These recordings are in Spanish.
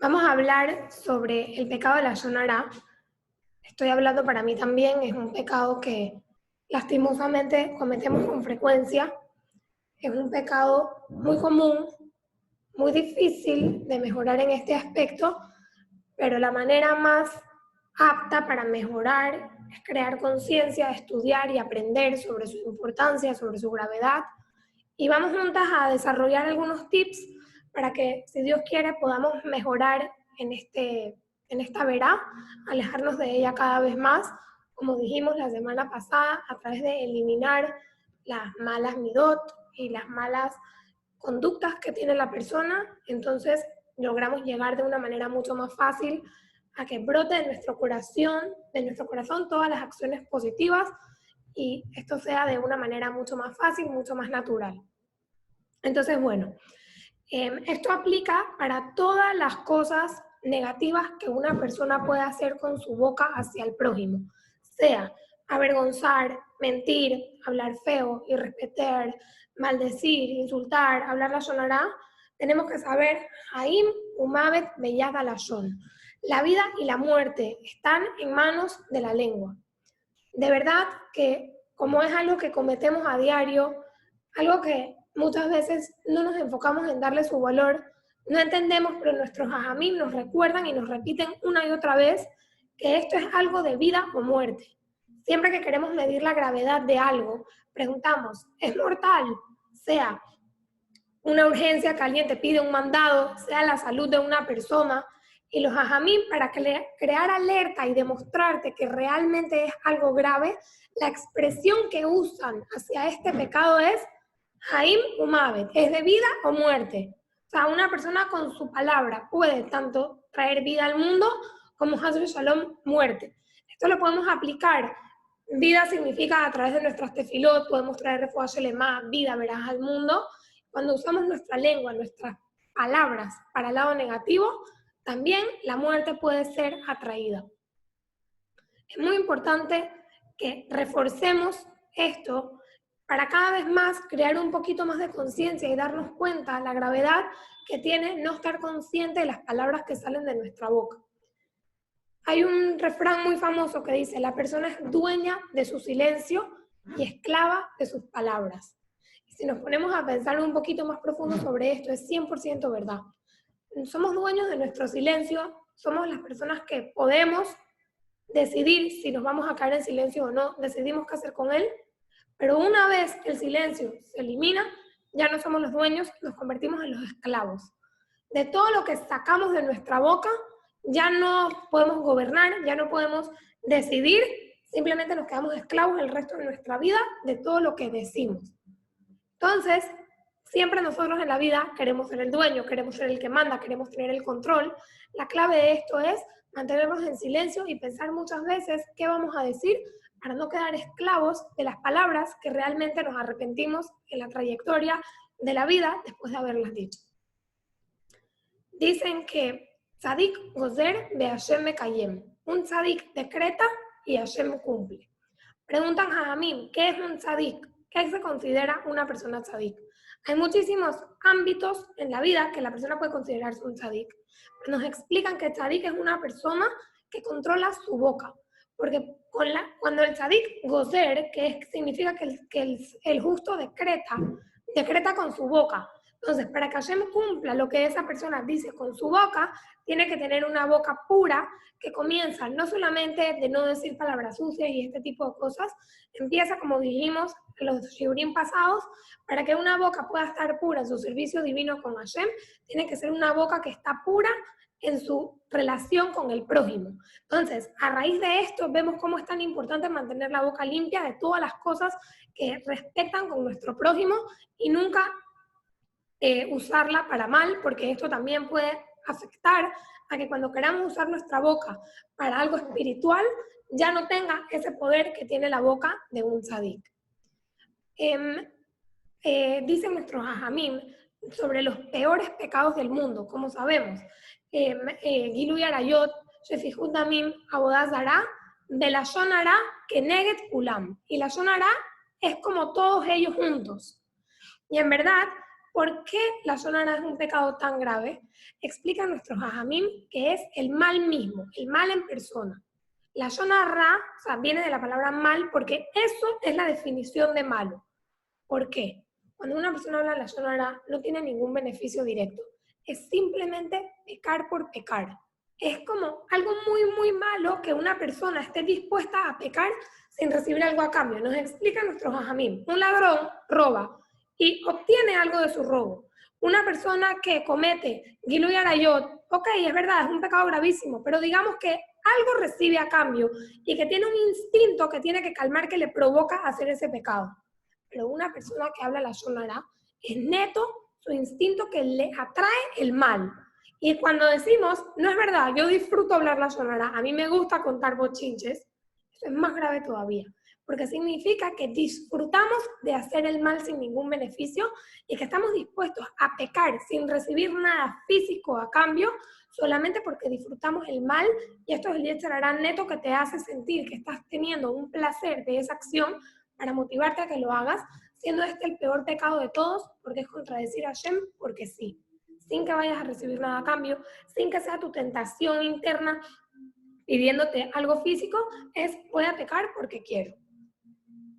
Vamos a hablar sobre el pecado de la Shonara. Estoy hablando para mí también, es un pecado que lastimosamente cometemos con frecuencia. Es un pecado muy común, muy difícil de mejorar en este aspecto, pero la manera más apta para mejorar es crear conciencia, estudiar y aprender sobre su importancia, sobre su gravedad. Y vamos juntas a desarrollar algunos tips para que, si Dios quiere, podamos mejorar en esta verá, alejarnos de ella cada vez más, como dijimos la semana pasada, a través de eliminar las malas midot y las malas conductas que tiene la persona. Entonces logramos llegar de una manera mucho más fácil a que brote de nuestro corazón todas las acciones positivas y esto sea de una manera mucho más fácil, mucho más natural. Entonces, bueno, esto aplica para todas las cosas negativas que una persona puede hacer con su boca hacia el prójimo, sea avergonzar, mentir, hablar feo, irrespetar, maldecir, insultar, hablar la shonará. Tenemos que saber, Haim Umavet Beyad Alashon. La vida y la muerte están en manos de la lengua. De verdad que como es algo que cometemos a diario, algo que muchas veces no nos enfocamos en darle su valor, no entendemos, pero nuestros hajamim nos recuerdan y nos repiten una y otra vez que esto es algo de vida o muerte. Siempre que queremos medir la gravedad de algo, preguntamos, ¿es mortal? Sea una urgencia que alguien te pide un mandado, sea la salud de una persona, y los hajamim, para crear alerta y demostrarte que realmente es algo grave, la expresión que usan hacia este pecado es Haim Umavet, es de vida o muerte. O sea, una persona con su palabra puede tanto traer vida al mundo como Hasbe Shalom, muerte. Esto lo podemos aplicar. Vida significa a través de nuestras tefilot, podemos traer refuah shelema, vida verás al mundo. Cuando usamos nuestra lengua, nuestras palabras para el lado negativo, también la muerte puede ser atraída. Es muy importante que reforcemos esto para cada vez más crear un poquito más de conciencia y darnos cuenta de la gravedad que tiene no estar consciente de las palabras que salen de nuestra boca. Hay un refrán muy famoso que dice, la persona es dueña de su silencio y esclava de sus palabras. Y si nos ponemos a pensar un poquito más profundo sobre esto, es 100% verdad. Somos dueños de nuestro silencio, somos las personas que podemos decidir si nos vamos a caer en silencio o no, decidimos qué hacer con él, pero una vez que el silencio se elimina, ya no somos los dueños, nos convertimos en los esclavos. De todo lo que sacamos de nuestra boca, ya no podemos gobernar, ya no podemos decidir, simplemente nos quedamos esclavos el resto de nuestra vida de todo lo que decimos. Entonces, siempre nosotros en la vida queremos ser el dueño, queremos ser el que manda, queremos tener el control. La clave de esto es mantenernos en silencio y pensar muchas veces qué vamos a decir para no quedar esclavos de las palabras que realmente nos arrepentimos en la trayectoria de la vida después de haberlas dicho. Dicen que tzadik gozer be Hashem mekayem. Un tzadik decreta y Hashem cumple. Preguntan a Hamim, ¿qué es un tzadik? ¿Qué se considera una persona tzadik? Hay muchísimos ámbitos en la vida que la persona puede considerarse un tzadik. Nos explican que tzadik es una persona que controla su boca. Porque cuando el tzadik gozer, significa que el justo decreta con su boca. Entonces, para que Hashem cumpla lo que esa persona dice con su boca, tiene que tener una boca pura que comienza no solamente de no decir palabras sucias y este tipo de cosas, empieza, como dijimos en los shiurim pasados, para que una boca pueda estar pura en su servicio divino con Hashem, tiene que ser una boca que está pura en su relación con el prójimo. Entonces, a raíz de esto, vemos cómo es tan importante mantener la boca limpia de todas las cosas que respectan con nuestro prójimo y nunca usarla para mal, porque esto también puede afectar a que cuando queramos usar nuestra boca para algo espiritual, ya no tenga ese poder que tiene la boca de un tzadik. Dicen nuestros hajamim sobre los peores pecados del mundo, como sabemos, Gilui Arayot, Shefihut Damim, Avodah Zará, Belashon Hará, Keneget Kulam. Y la Shon Hará es como todos ellos juntos. Y en verdad, por qué la Shonara es un pecado tan grave, explican nuestros Jajamim que es el mal mismo, el mal en persona. La Shonara, o sea, viene de la palabra mal porque eso es la definición de malo. ¿Por qué? Cuando una persona habla la Shonara no tiene ningún beneficio directo. Es simplemente pecar por pecar. Es como algo muy, muy malo que una persona esté dispuesta a pecar sin recibir algo a cambio. Nos explica nuestro Jajamim. Un ladrón roba y obtiene algo de su robo. Una persona que comete Gilui Arayot, ok, es verdad, es un pecado gravísimo, pero digamos que algo recibe a cambio y que tiene un instinto que tiene que calmar que le provoca hacer ese pecado. Pero una persona que habla la Shonara es neto su instinto que le atrae el mal. Y cuando decimos, no es verdad, yo disfruto hablar la Shonara, a mí me gusta contar bochinches, eso es más grave todavía, porque significa que disfrutamos de hacer el mal sin ningún beneficio y que estamos dispuestos a pecar sin recibir nada físico a cambio, solamente porque disfrutamos el mal, y esto es el Yetzer Hará neto que te hace sentir que estás teniendo un placer de esa acción para motivarte a que lo hagas, siendo este el peor pecado de todos, porque es contradecir a Hashem, porque sí, sin que vayas a recibir nada a cambio, sin que sea tu tentación interna pidiéndote algo físico, es voy a pecar porque quiero.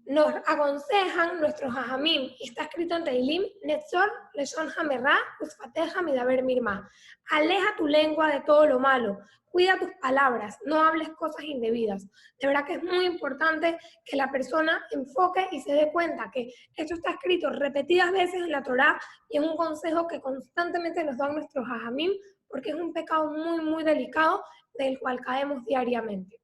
Nos aconsejan nuestros Jajamim, y está escrito en Teilim, Netzor leshon hamerá usfateja midaber mirma. Aleja tu lengua de todo lo malo, cuida tus palabras, no hables cosas indebidas. De verdad que es muy importante que la persona enfoque y se dé cuenta que esto está escrito repetidas veces en la Torá y es un consejo que constantemente nos dan nuestros Jajamim porque es un pecado muy, muy delicado del cual caemos diariamente.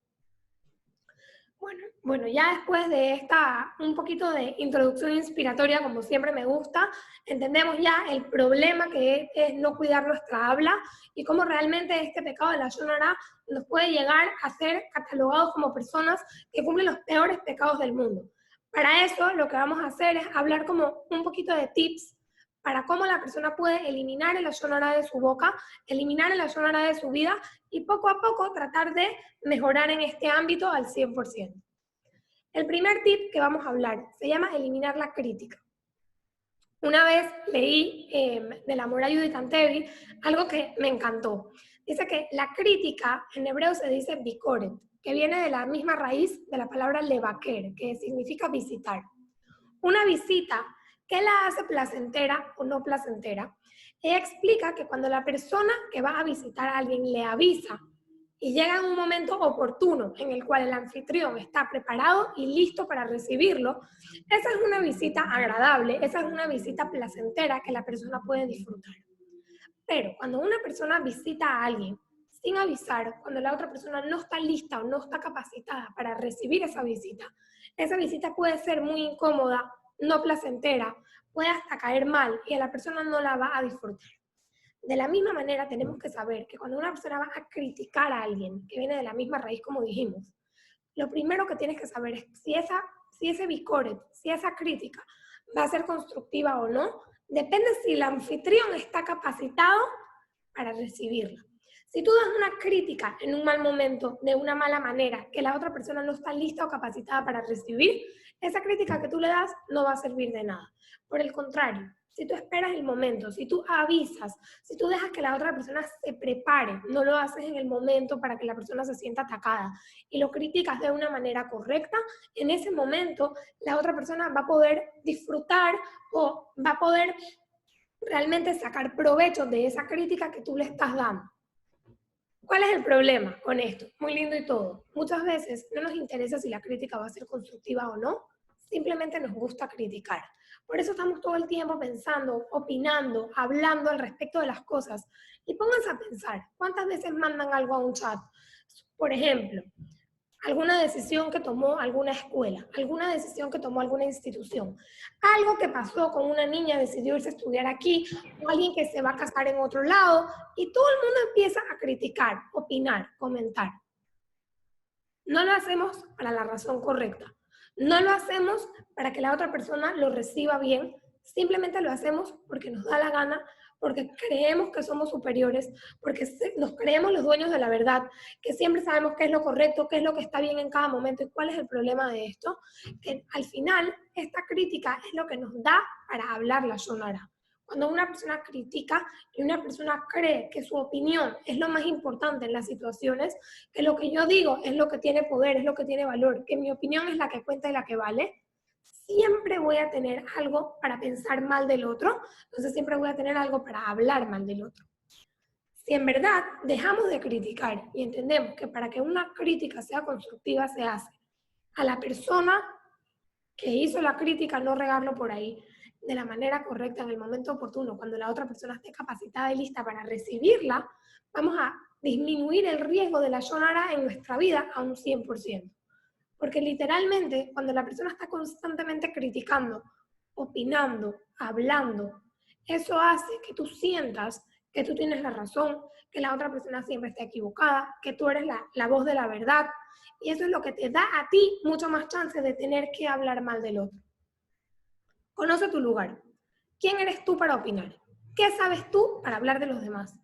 Bueno, ya después de esta un poquito de introducción inspiratoria, como siempre me gusta, entendemos ya el problema que es no cuidar nuestra habla y cómo realmente este pecado de la Shonara nos puede llegar a ser catalogados como personas que cumplen los peores pecados del mundo. Para eso lo que vamos a hacer es hablar como un poquito de tips para cómo la persona puede eliminar el Shonara de su boca, eliminar el Shonara de su vida y poco a poco tratar de mejorar en este ámbito al 100%. El primer tip que vamos a hablar se llama eliminar la crítica. Una vez leí de la Mora Judith Antebi algo que me encantó. Dice que la crítica en hebreo se dice bikoret, que viene de la misma raíz de la palabra levaker, que significa visitar. Una visita, ¿qué la hace placentera o no placentera? Ella explica que cuando la persona que va a visitar a alguien le avisa y llega en un momento oportuno en el cual el anfitrión está preparado y listo para recibirlo, esa es una visita agradable, esa es una visita placentera que la persona puede disfrutar. Pero cuando una persona visita a alguien sin avisar, cuando la otra persona no está lista o no está capacitada para recibir esa visita puede ser muy incómoda, no placentera, puede hasta caer mal y a la persona no la va a disfrutar. De la misma manera tenemos que saber que cuando una persona va a criticar a alguien que viene de la misma raíz como dijimos, lo primero que tienes que saber es si ese bicoret, si esa crítica va a ser constructiva o no, depende si el anfitrión está capacitado para recibirla. Si tú das una crítica en un mal momento, de una mala manera, que la otra persona no está lista o capacitada para recibir, esa crítica que tú le das no va a servir de nada. Por el contrario, si tú esperas el momento, si tú avisas, si tú dejas que la otra persona se prepare, no lo haces en el momento para que la persona se sienta atacada y lo criticas de una manera correcta, en ese momento la otra persona va a poder disfrutar o va a poder realmente sacar provecho de esa crítica que tú le estás dando. ¿Cuál es el problema con esto? Muy lindo y todo. Muchas veces no nos interesa si la crítica va a ser constructiva o no, simplemente nos gusta criticar. Por eso estamos todo el tiempo pensando, opinando, hablando al respecto de las cosas. Y pónganse a pensar, ¿cuántas veces mandan algo a un chat? Por ejemplo, alguna decisión que tomó alguna escuela, alguna decisión que tomó alguna institución, algo que pasó con una niña, decidió irse a estudiar aquí, o alguien que se va a casar en otro lado, y todo el mundo empieza a criticar, opinar, comentar. No lo hacemos para la razón correcta, no lo hacemos para que la otra persona lo reciba bien, simplemente lo hacemos porque nos da la gana, porque creemos que somos superiores, porque nos creemos los dueños de la verdad, que siempre sabemos qué es lo correcto, qué es lo que está bien en cada momento y cuál es el problema de esto, que al final esta crítica es lo que nos da para hablar la Shonara. Cuando una persona critica y una persona cree que su opinión es lo más importante en las situaciones, que lo que yo digo es lo que tiene poder, es lo que tiene valor, que mi opinión es la que cuenta y la que vale, siempre voy a tener algo para pensar mal del otro, entonces siempre voy a tener algo para hablar mal del otro. Si en verdad dejamos de criticar y entendemos que para que una crítica sea constructiva se hace a la persona que hizo la crítica, no regarlo por ahí de la manera correcta en el momento oportuno, cuando la otra persona esté capacitada y lista para recibirla, vamos a disminuir el riesgo de la Shonara en nuestra vida a un 100%. Porque literalmente, cuando la persona está constantemente criticando, opinando, hablando, eso hace que tú sientas que tú tienes la razón, que la otra persona siempre está equivocada, que tú eres la voz de la verdad. Y eso es lo que te da a ti mucho más chance de tener que hablar mal del otro. Conoce tu lugar. ¿Quién eres tú para opinar? ¿Qué sabes tú para hablar de los demás?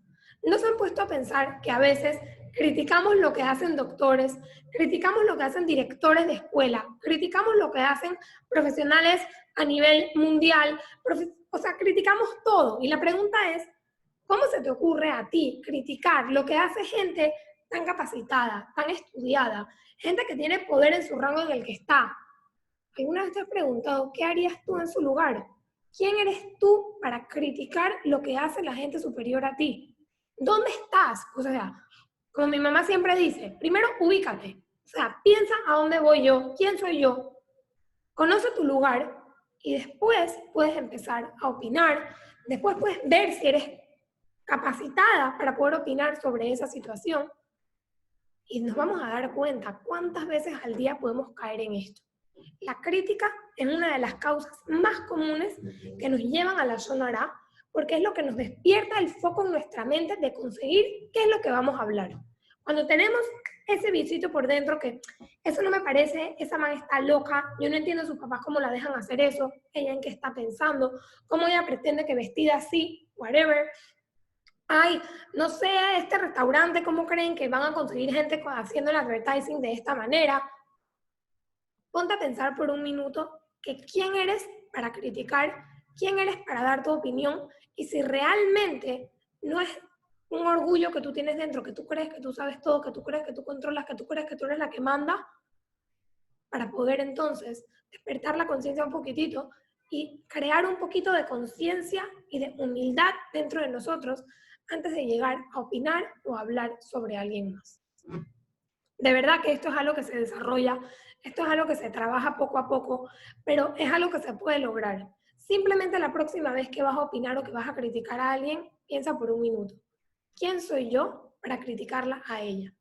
¿No se han puesto a pensar que a veces criticamos lo que hacen doctores, criticamos lo que hacen directores de escuela, criticamos lo que hacen profesionales a nivel mundial, o sea, criticamos todo? Y la pregunta es, ¿cómo se te ocurre a ti criticar lo que hace gente tan capacitada, tan estudiada, gente que tiene poder en su rango en el que está? ¿Alguna vez te has preguntado qué harías tú en su lugar? ¿Quién eres tú para criticar lo que hace la gente superior a ti? ¿Dónde estás? O sea, como mi mamá siempre dice, primero ubícate. O sea, piensa a dónde voy yo, quién soy yo, conoce tu lugar y después puedes empezar a opinar. Después puedes ver si eres capacitada para poder opinar sobre esa situación. Y nos vamos a dar cuenta cuántas veces al día podemos caer en esto. La crítica es una de las causas más comunes que nos llevan a la Shonara, porque es lo que nos despierta el foco en nuestra mente de conseguir qué es lo que vamos a hablar. Cuando tenemos ese bichito por dentro que eso no me parece, esa man está loca, yo no entiendo a sus papás cómo la dejan hacer eso, ella en qué está pensando, cómo ella pretende que vestida así, whatever. Ay, no sé, este restaurante, ¿cómo creen que van a conseguir gente haciendo el advertising de esta manera? Ponte a pensar por un minuto que quién eres para criticar, quién eres para dar tu opinión y si realmente no es un orgullo que tú tienes dentro, que tú crees que tú sabes todo, que tú crees que tú controlas, que tú crees que tú eres la que manda, para poder entonces despertar la conciencia un poquitito y crear un poquito de conciencia y de humildad dentro de nosotros antes de llegar a opinar o a hablar sobre alguien más. De verdad que esto es algo que se desarrolla, esto es algo que se trabaja poco a poco, pero es algo que se puede lograr. Simplemente la próxima vez que vas a opinar o que vas a criticar a alguien, piensa por un minuto. ¿Quién soy yo para criticarla a ella?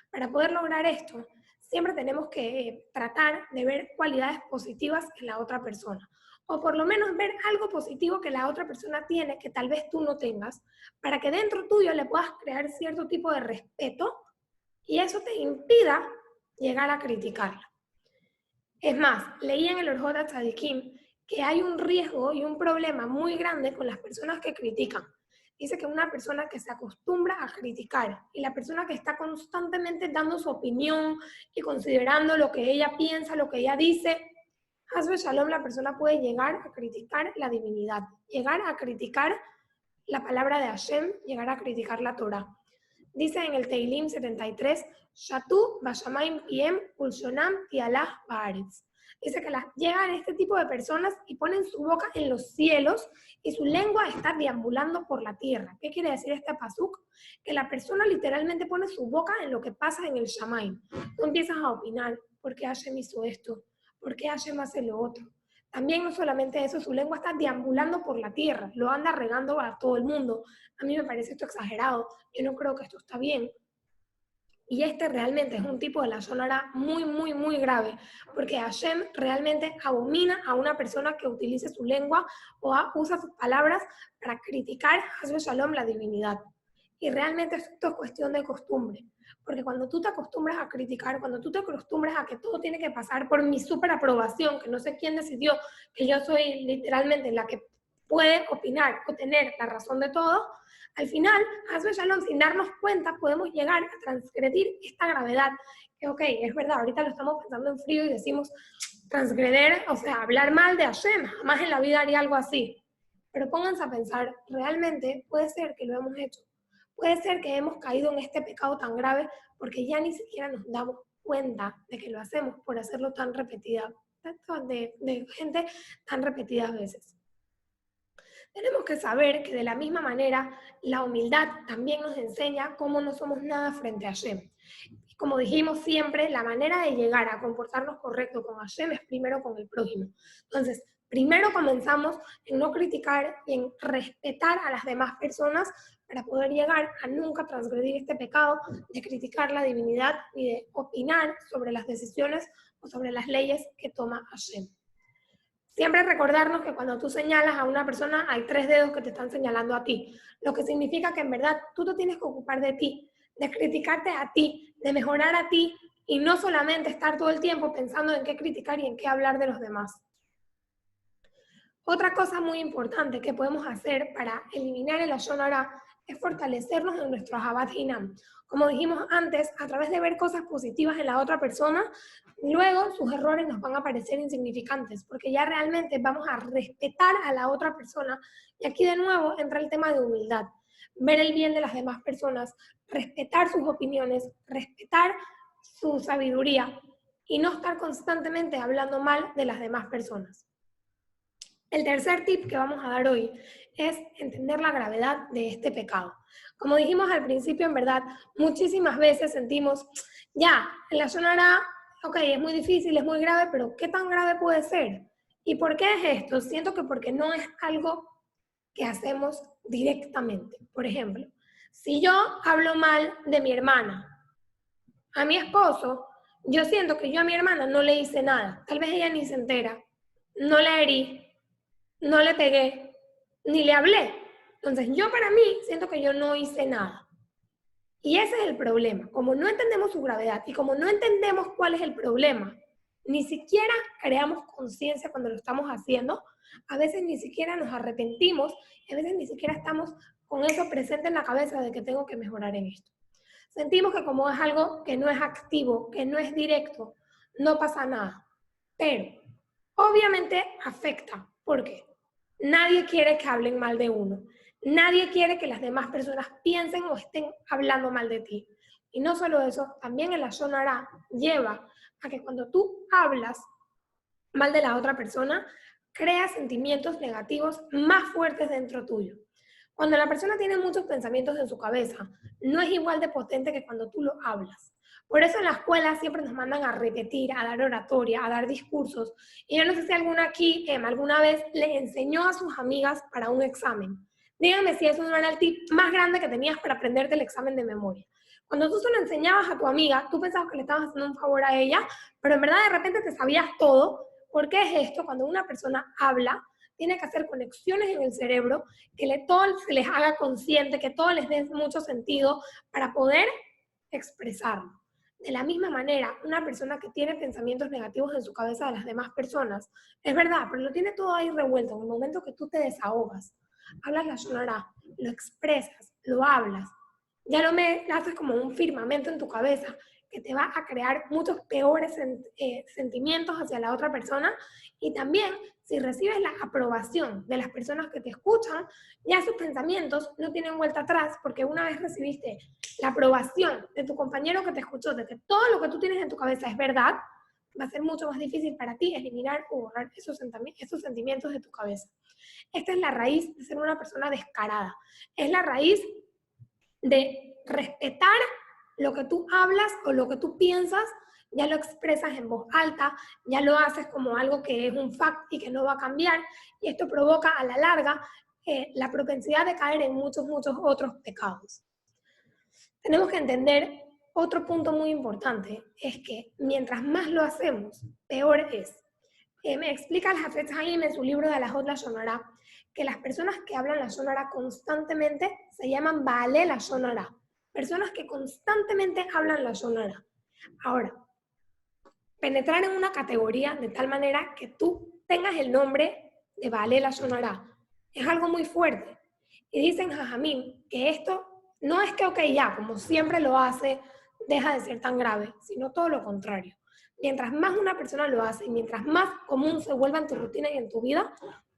Para poder lograr esto, siempre tenemos que tratar de ver cualidades positivas en la otra persona. O por lo menos ver algo positivo que la otra persona tiene que tal vez tú no tengas, para que dentro tuyo le puedas crear cierto tipo de respeto y eso te impida llegar a criticarla. Es más, leí en el Orjot Tzadikim que hay un riesgo y un problema muy grande con las personas que critican. Dice que una persona que se acostumbra a criticar y la persona que está constantemente dando su opinión y considerando lo que ella piensa, lo que ella dice, Hasbe Shalom, la persona puede llegar a criticar la divinidad, llegar a criticar la palabra de Hashem, llegar a criticar la Torah. Dice en el Teilim 73, Shatu Bashamayim Piem Ulshonam Tialah Baaretz. Dice que llegan este tipo de personas y ponen su boca en los cielos y su lengua está deambulando por la tierra. ¿Qué quiere decir este pasuk? Que la persona literalmente pone su boca en lo que pasa en el Shamayim. Tú empiezas a opinar, ¿por qué Hashem hizo esto? ¿Por qué Hashem hace lo otro? También no solamente eso, su lengua está deambulando por la tierra, lo anda regando a todo el mundo. A mí me parece esto exagerado, yo no creo que esto está bien. Y este realmente es un tipo de la Shonara muy, muy, muy grave, porque Hashem realmente abomina a una persona que utilice su lengua o usa sus palabras para criticar Hasbe Shalom, la divinidad. Y realmente esto es cuestión de costumbre, porque cuando tú te acostumbras a criticar, cuando tú te acostumbras a que todo tiene que pasar por mi superaprobación, que no sé quién decidió que yo soy literalmente la que puede opinar o tener la razón de todo, al final, Hasbe Shalom, sin darnos cuenta, podemos llegar a transgredir esta gravedad. Que, ok, es verdad, ahorita lo estamos pensando en frío y decimos transgreder, o sea, hablar mal de Hashem, jamás en la vida haría algo así. pero pónganse a pensar, realmente puede ser que lo hemos hecho. Puede ser que hemos caído en este pecado tan grave porque ya ni siquiera nos damos cuenta de que lo hacemos por hacerlo tan repetida, de gente tan repetidas veces. Tenemos que saber que de la misma manera la humildad también nos enseña cómo no somos nada frente a Hashem. Y como dijimos siempre, la manera de llegar a comportarnos correcto con Hashem es primero con el prójimo. Entonces, primero comenzamos en no criticar y en respetar a las demás personas para poder llegar a nunca transgredir este pecado de criticar la divinidad y de opinar sobre las decisiones o sobre las leyes que toma Hashem. Siempre recordarnos que cuando tú señalas a una persona hay 3 dedos que te están señalando a ti, lo que significa que en verdad tú te tienes que ocupar de ti, de criticarte a ti, de mejorar a ti y no solamente estar todo el tiempo pensando en qué criticar y en qué hablar de los demás. Otra cosa muy importante que podemos hacer para eliminar el lashon hara es fortalecernos en nuestro Ahavat Hinam. Como dijimos antes, a través de ver cosas positivas en la otra persona, luego sus errores nos van a parecer insignificantes, porque ya realmente vamos a respetar a la otra persona. Y aquí de nuevo entra el tema de humildad. Ver el bien de las demás personas, respetar sus opiniones, respetar su sabiduría y no estar constantemente hablando mal de las demás personas. El tercer tip que vamos a dar hoy es entender la gravedad de este pecado. Como dijimos al principio, en verdad, muchísimas veces sentimos, ya, el lashon hara, ok, es muy difícil, es muy grave, pero ¿qué tan grave puede ser? ¿Y por qué es esto? Siento que porque no es algo que hacemos directamente. Por ejemplo, si yo hablo mal de mi hermana a mi esposo, yo siento que yo a mi hermana no le hice nada. Tal vez ella ni se entera, no la herí, no le pegué, ni le hablé. Entonces, yo para mí siento que yo no hice nada. Y ese es el problema. Como no entendemos su gravedad y como no entendemos cuál es el problema, ni siquiera creamos conciencia cuando lo estamos haciendo, a veces ni siquiera nos arrepentimos, y a veces ni siquiera estamos con eso presente en la cabeza de que tengo que mejorar en esto. Sentimos que como es algo que no es activo, que no es directo, no pasa nada. Pero obviamente afecta. ¿Por qué? Nadie quiere que hablen mal de uno. Nadie quiere que las demás personas piensen o estén hablando mal de ti. Y no solo eso, también el lashon hara lleva a que cuando tú hablas mal de la otra persona, creas sentimientos negativos más fuertes dentro tuyo. Cuando la persona tiene muchos pensamientos en su cabeza, no es igual de potente que cuando tú lo hablas. Por eso en la escuela siempre nos mandan a repetir, a dar oratoria, a dar discursos. Y yo no sé si alguna aquí, alguna vez le enseñó a sus amigas para un examen. Díganme si eso no era el tip más grande que tenías para aprenderte el examen de memoria. Cuando tú se lo enseñabas a tu amiga, tú pensabas que le estabas haciendo un favor a ella, pero en verdad de repente te sabías todo. ¿Por qué es esto? Cuando una persona habla, tiene que hacer conexiones en el cerebro, que todo se les haga consciente, que todo les dé mucho sentido para poder expresarlo. De la misma manera, una persona que tiene pensamientos negativos en su cabeza de las demás personas, es verdad, pero lo tiene todo ahí revuelto. En el momento que tú te desahogas, hablas lashon hara, lo expresas, lo hablas, ya no me haces como un firmamento en tu cabeza que te va a crear muchos peores sentimientos hacia la otra persona. Y también, si recibes la aprobación de las personas que te escuchan, ya sus pensamientos no tienen vuelta atrás, porque una vez recibiste la aprobación de tu compañero que te escuchó, de que todo lo que tú tienes en tu cabeza es verdad, va a ser mucho más difícil para ti eliminar o borrar esos sentimientos de tu cabeza. Esta es la raíz de ser una persona descarada. Es la raíz de respetar lo que tú hablas o lo que tú piensas, ya lo expresas en voz alta, ya lo haces como algo que es un fact y que no va a cambiar, y esto provoca a la larga la propensidad de caer en muchos otros pecados. Tenemos que entender otro punto muy importante, es que mientras más lo hacemos, peor es. Me explica el Hafetz Haim en su libro de Alajot Lashon Hara que las personas que hablan lashon hara constantemente se llaman Baalei Lashon Hara, personas que constantemente hablan lashon hara. Ahora, penetrar en una categoría de tal manera que tú tengas el nombre de Baalei Lashon Hara es algo muy fuerte. Y dicen Jajamim que esto no es que, ok, ya, como siempre lo hace, deja de ser tan grave, sino todo lo contrario. Mientras más una persona lo hace y mientras más común se vuelva en tu rutina y en tu vida,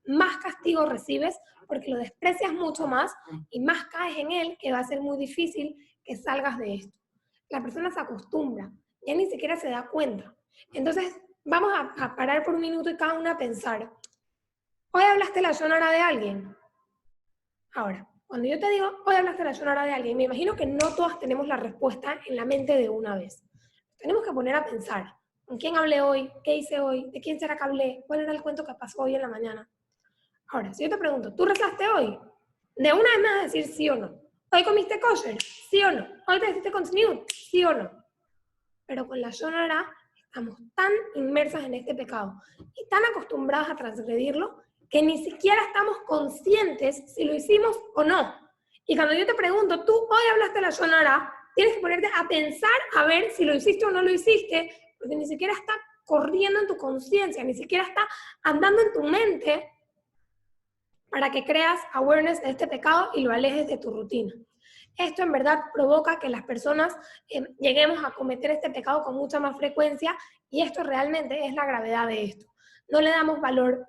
más castigo recibes porque lo desprecias mucho más y más caes en él, que va a ser muy difícil que salgas de esto. La persona se acostumbra, ya ni siquiera se da cuenta. Entonces, vamos a parar por un minuto y cada una a pensar, ¿hoy hablaste la sonora de alguien? Ahora, cuando yo te digo, hoy hablaste la sonora de alguien, me imagino que no todas tenemos la respuesta en la mente de una vez. Tenemos que poner a pensar, ¿con quién hablé hoy? ¿Qué hice hoy? ¿De quién será que hablé? ¿Cuál era el cuento que pasó hoy en la mañana? Ahora, si yo te pregunto, ¿tú rezaste hoy? De una vez me vas a decir sí o no. ¿Hoy comiste kosher? ¿Sí o no? ¿Hoy te hiciste con sniut? ¿Sí o no? Pero con la sonora estamos tan inmersas en este pecado y tan acostumbradas a transgredirlo que ni siquiera estamos conscientes si lo hicimos o no. Y cuando yo te pregunto, ¿tú hoy hablaste la sonora? Tienes que ponerte a pensar a ver si lo hiciste o no lo hiciste, porque ni siquiera está corriendo en tu conciencia, ni siquiera está andando en tu mente para que creas awareness de este pecado y lo alejes de tu rutina. Esto en verdad provoca que las personas lleguemos a cometer este pecado con mucha más frecuencia y esto realmente es la gravedad de esto. No le damos valor,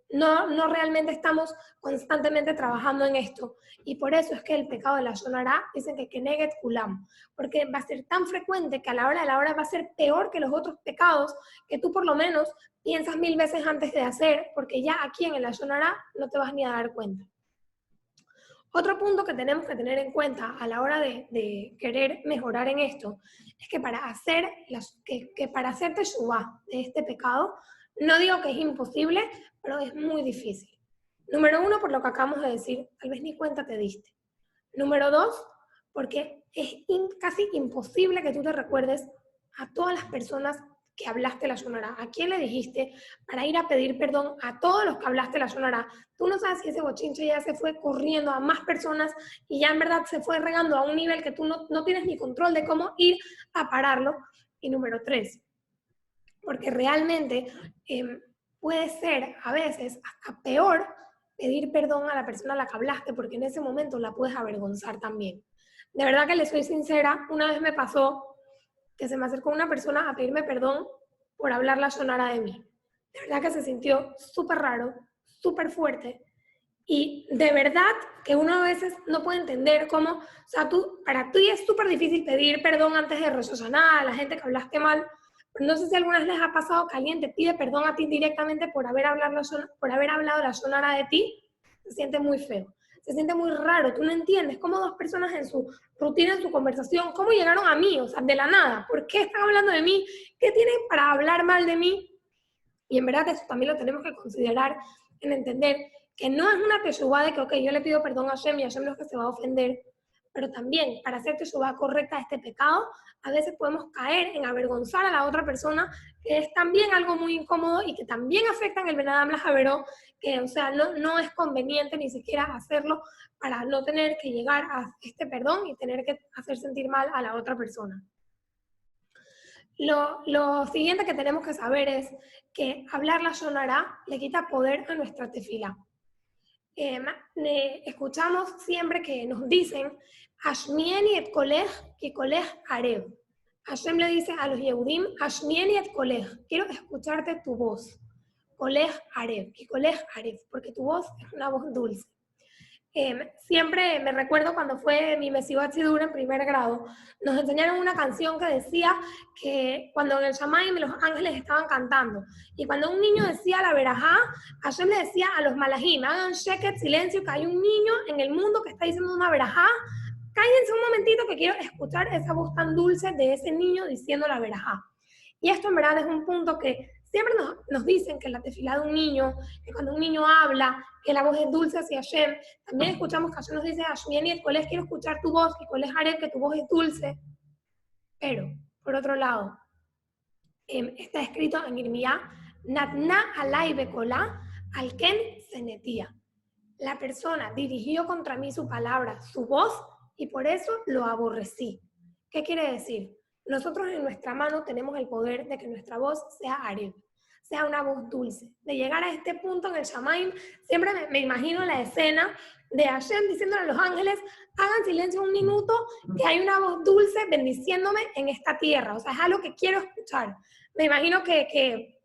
no realmente estamos constantemente trabajando en esto y por eso es que el pecado de la sonará dicen que keneget kulam, porque va a ser tan frecuente que a la hora de la hora va a ser peor que los otros pecados que tú por lo menos piensas 1000 veces antes de hacer, porque ya aquí en el ayonará no te vas ni a dar cuenta. Otro punto que tenemos que tener en cuenta a la hora de querer mejorar en esto es que para hacer para hacer teshuvá de este pecado, no digo que es imposible, pero es muy difícil. Número 1, por lo que acabamos de decir, tal vez ni cuenta te diste. Número 2, porque es casi imposible que tú te recuerdes a todas las personas que hablaste la sonora, a quién le dijiste para ir a pedir perdón a todos los que hablaste la sonora. Tú no sabes si ese bochinche ya se fue corriendo a más personas y ya en verdad se fue regando a un nivel que tú no tienes ni control de cómo ir a pararlo. Y número 3, porque realmente puede ser a veces hasta peor pedir perdón a la persona a la que hablaste, porque en ese momento la puedes avergonzar también. De verdad que le soy sincera, una vez me pasó que se me acercó una persona a pedirme perdón por hablar la sonara de mí. De verdad que se sintió súper raro, súper fuerte. Y de verdad que uno a veces no puede entender cómo, o sea, para ti es súper difícil pedir perdón antes de Rosh Hashanah a la gente que hablaste mal. Pero no sé si alguna vez les ha pasado que alguien te pide perdón a ti directamente por haber hablado la sonara de ti. Se siente muy feo. Se siente muy raro, tú no entiendes cómo dos personas en su rutina, en su conversación, cómo llegaron a mí, o sea, de la nada, ¿por qué están hablando de mí? ¿Qué tienen para hablar mal de mí? Y en verdad eso también lo tenemos que considerar en entender que no es una teshuvá de que, ok, yo le pido perdón a Hashem y Hashem no es que se va a ofender, pero también para hacer teshuvá correcta a este pecado, a veces podemos caer en avergonzar a la otra persona, que es también algo muy incómodo y que también afecta en el Ben Adam Lajaveró, que o sea, no es conveniente ni siquiera hacerlo para no tener que llegar a este perdón y tener que hacer sentir mal a la otra persona. Lo siguiente que tenemos que saber es que hablar la sonará le quita poder a nuestra tefila. Escuchamos siempre que nos dicen Ashmieni et kolej ki kolej arev. Hashem le dice a los Yehudim Ashmieni et kolej, quiero escucharte tu voz. Kolej arev, ki kolej arev, porque tu voz es una voz dulce. Siempre me recuerdo cuando fue mi Mesibat Sidur en primer grado, nos enseñaron una canción que decía que cuando en el Shamayim los ángeles estaban cantando, y cuando un niño decía la verajá, Hashem le decía a los malajim, hagan sheket, silencio, que hay un niño en el mundo que está diciendo una verajá, cállense un momentito que quiero escuchar esa voz tan dulce de ese niño diciendo la verajá. Y esto en verdad es un punto que siempre nos dicen que la tefilá de un niño, que cuando un niño habla, que la voz es dulce hacia Hashem. También escuchamos que Hashem nos dice, Ashmieni et kolej, quiero escuchar tu voz, y kolej haré, que tu voz es dulce. Pero, por otro lado, está escrito en Irmiyá, Natna alay bekolá, alken senetía. La persona dirigió contra mí su palabra, su voz, y por eso lo aborrecí. ¿Qué quiere decir? Nosotros en nuestra mano tenemos el poder de que nuestra voz sea arev, sea una voz dulce. De llegar a este punto en el Shamaim, siempre me imagino la escena de Hashem diciéndole a los ángeles, hagan silencio un minuto, que hay una voz dulce bendiciéndome en esta tierra. O sea, es algo que quiero escuchar. Me imagino que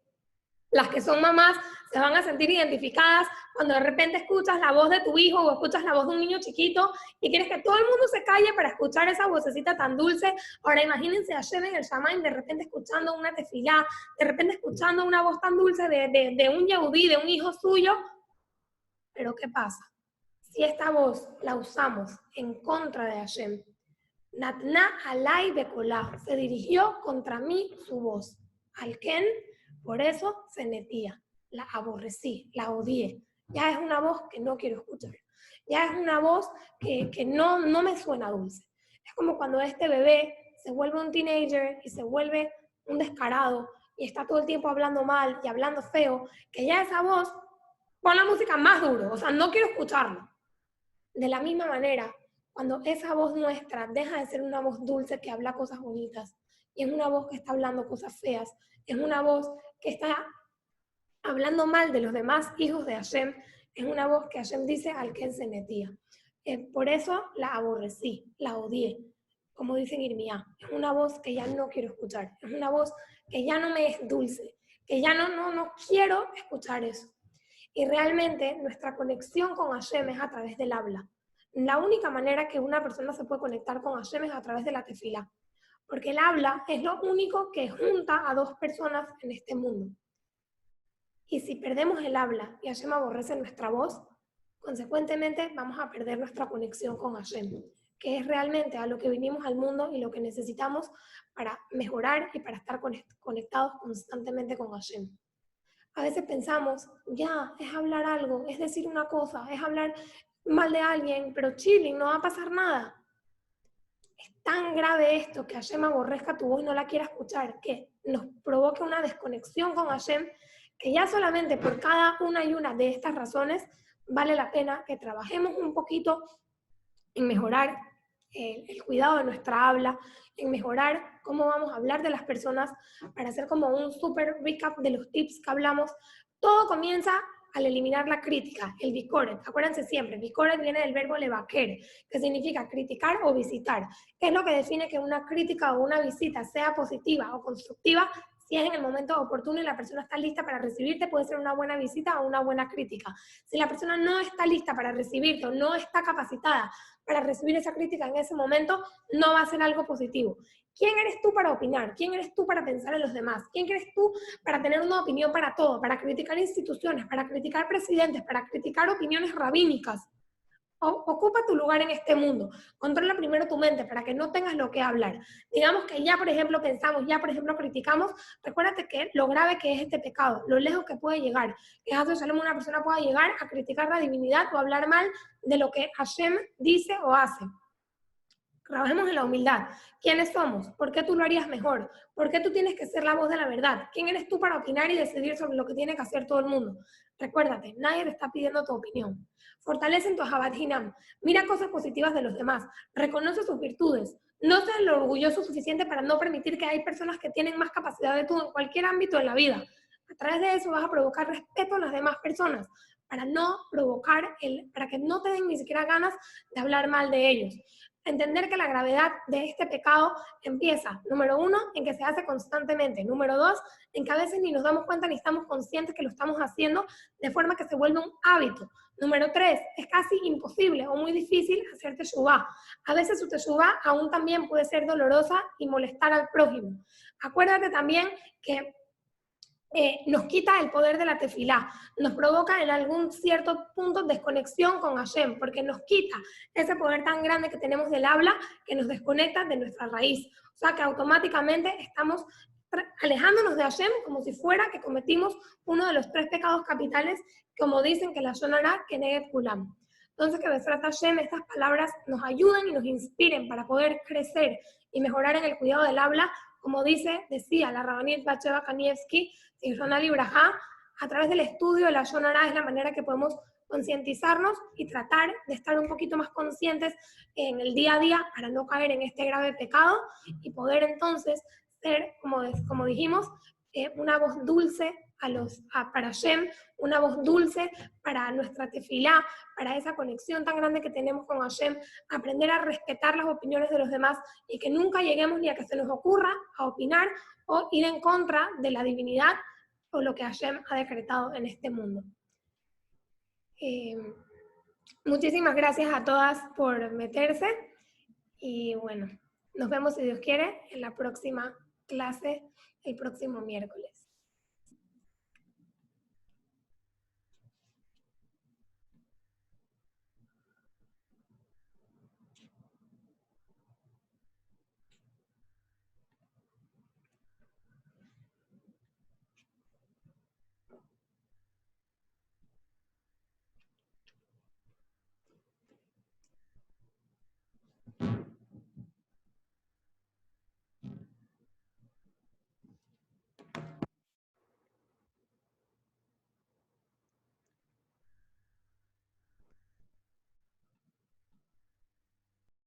Las que son mamás se van a sentir identificadas cuando de repente escuchas la voz de tu hijo o escuchas la voz de un niño chiquito y quieres que todo el mundo se calle para escuchar esa vocecita tan dulce. Ahora imagínense a Hashem en el Shamayim de repente escuchando una tefilá, de repente escuchando una voz tan dulce de un yehudí, de un hijo suyo. Pero ¿qué pasa? Si esta voz la usamos en contra de Hashem, Natna alay bekolá, se dirigió contra mí su voz. Al Ken, por eso se netía, la aborrecí, la odié. Ya es una voz que no quiero escuchar. Ya es una voz que no me suena dulce. Es como cuando este bebé se vuelve un teenager y se vuelve un descarado y está todo el tiempo hablando mal y hablando feo, que ya esa voz, pon la música más duro, o sea, no quiero escucharlo. De la misma manera, cuando esa voz nuestra deja de ser una voz dulce que habla cosas bonitas, y es una voz que está hablando cosas feas, es una voz que está hablando mal de los demás hijos de Hashem, es una voz que Hashem dice al que se metía. Por eso la aborrecí, la odié, como dice en Irmía. Es una voz que ya no quiero escuchar, es una voz que ya no me es dulce, que ya no quiero escuchar eso. Y realmente nuestra conexión con Hashem es a través del habla. La única manera que una persona se puede conectar con Hashem es a través de la tefilá. Porque el habla es lo único que junta a dos personas en este mundo. Y si perdemos el habla y Hashem aborrece nuestra voz, consecuentemente vamos a perder nuestra conexión con Hashem, que es realmente a lo que vinimos al mundo y lo que necesitamos para mejorar y para estar conectados constantemente con Hashem. A veces pensamos, ya, es hablar algo, es decir una cosa, es hablar mal de alguien, pero chilling, no va a pasar nada. Es tan grave esto que Hashem aborrezca tu voz y no la quiera escuchar, que nos provoque una desconexión con Hashem, que ya solamente por cada una y una de estas razones vale la pena que trabajemos un poquito en mejorar el cuidado de nuestra habla, en mejorar cómo vamos a hablar de las personas, para hacer como un super recap de los tips que hablamos. Todo comienza al eliminar la crítica, el bikoret. Acuérdense siempre, bikoret viene del verbo levaquer, que significa criticar o visitar. ¿Qué es lo que define que una crítica o una visita sea positiva o constructiva? Si es en el momento oportuno y la persona está lista para recibirte, puede ser una buena visita o una buena crítica. Si la persona no está lista para recibirte o no está capacitada para recibir esa crítica en ese momento, no va a ser algo positivo. ¿Quién eres tú para opinar? ¿Quién eres tú para pensar en los demás? ¿Quién eres tú para tener una opinión para todo? Para criticar instituciones, para criticar presidentes, para criticar opiniones rabínicas. Ocupa tu lugar en este mundo. Controla primero tu mente para que no tengas lo que hablar. Digamos que ya, por ejemplo, pensamos, ya, por ejemplo, criticamos. Recuérdate que lo grave que es este pecado, lo lejos que puede llegar. Que una persona pueda llegar a criticar la divinidad o hablar mal de lo que Hashem dice o hace. Trabajemos en la humildad. ¿Quiénes somos? ¿Por qué tú lo harías mejor? ¿Por qué tú tienes que ser la voz de la verdad? ¿Quién eres tú para opinar y decidir sobre lo que tiene que hacer todo el mundo? Recuérdate, nadie te está pidiendo tu opinión. Fortalece en tu Ahavat Hinam. Mira cosas positivas de los demás. Reconoce sus virtudes. No seas lo orgulloso suficiente para no permitir que hay personas que tienen más capacidad de tú en cualquier ámbito de la vida. A través de eso vas a provocar respeto a las demás personas, para no provocar, para que no te den ni siquiera ganas de hablar mal de ellos. Entender que la gravedad de este pecado empieza, número 1, en que se hace constantemente. Número 2, en que a veces ni nos damos cuenta ni estamos conscientes que lo estamos haciendo, de forma que se vuelve un hábito. Número 3, es casi imposible o muy difícil hacer teshuvá. A veces su teshuvá aún también puede ser dolorosa y molestar al prójimo. Acuérdate también que nos quita el poder de la tefilá, nos provoca en algún cierto punto desconexión con Hashem, porque nos quita ese poder tan grande que tenemos del habla, que nos desconecta de nuestra raíz. O sea que automáticamente estamos alejándonos de Hashem como si fuera que cometimos uno de los 3 pecados capitales, como dicen que la Lashon Hara Keneged Kulam. Entonces que Bezrat Hashem, estas palabras nos ayuden y nos inspiren para poder crecer y mejorar en el cuidado del habla, como decía la Rabbanit Batsheva Kanievski, a través del estudio de la Lashon Hara es la manera que podemos concientizarnos y tratar de estar un poquito más conscientes en el día a día para no caer en este grave pecado y poder entonces ser, como dijimos, una voz dulce para Hashem, una voz dulce para nuestra tefilá, para esa conexión tan grande que tenemos con Hashem, aprender a respetar las opiniones de los demás y que nunca lleguemos ni a que se nos ocurra a opinar o ir en contra de la divinidad o lo que Hashem ha decretado en este mundo. Muchísimas gracias a todas por meterse y bueno, nos vemos si Dios quiere en la próxima clase el próximo miércoles.